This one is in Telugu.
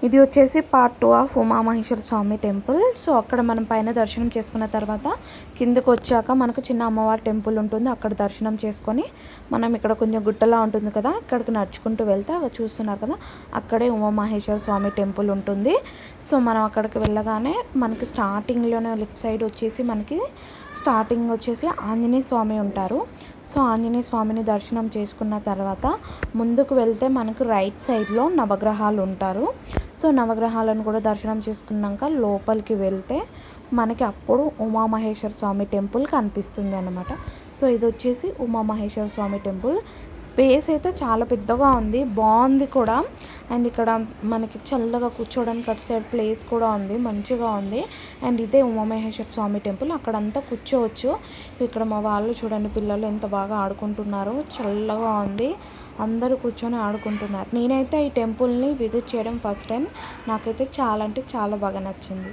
ఇది వచ్చేసి part 2 of Umamaheswara Swamy temple. So అక్కడ మనం పైన దర్శనం చేసుకున్న తర్వాత కిందకు వచ్చాక మనకు చిన్న అమ్మవారి టెంపుల్ ఉంటుంది. అక్కడ దర్శనం చేసుకొని మనం ఇక్కడ కొంచెం గుట్టలా ఉంటుంది కదా, ఇక్కడికి నడుచుకుంటూ వెళ్తే అవి చూస్తున్నారు కదా, అక్కడే ఉమామహేశ్వర స్వామి టెంపుల్ ఉంటుంది. సో మనం అక్కడికి వెళ్ళగానే మనకి స్టార్టింగ్లోనే లెఫ్ట్ సైడ్ వచ్చేసి మనకి స్టార్టింగ్ వచ్చేసి ఆంజనేయ స్వామి ఉంటారు. సో ఆంజనేయ స్వామిని దర్శనం చేసుకున్న తర్వాత ముందుకు వెళ్తే మనకు రైట్ సైడ్లో నవగ్రహాలు ఉంటారు. సో నవగ్రహాలను కూడా దర్శనం చేసుకున్నాక లోపలికి వెళ్తే మనకి అప్పుడు ఉమామహేశ్వర స్వామి టెంపుల్ కనిపిస్తుంది అన్నమాట. సో ఇది వచ్చేసి ఉమామహేశ్వర స్వామి టెంపుల్. స్పేస్ అయితే చాలా పెద్దగా ఉంది, బాగుంది కూడా. అండ్ ఇక్కడ మనకి చల్లగా కూర్చోవడానికి అటు సైడ్ ప్లేస్ కూడా ఉంది, మంచిగా ఉంది. అండ్ ఇదే ఉమామహేశ్వర స్వామి టెంపుల్, అక్కడంతా కూర్చోవచ్చు. ఇక్కడ మా వాళ్ళు చూడండి, పిల్లలు ఎంత బాగా ఆడుకుంటున్నారో, చల్లగా ఉంది, అందరూ కూర్చొని ఆడుకుంటున్నారు. నేనైతే ఈ టెంపుల్ని విజిట్ చేయడం ఫస్ట్ టైం, నాకైతే చాలా అంటే చాలా బాగా నచ్చింది.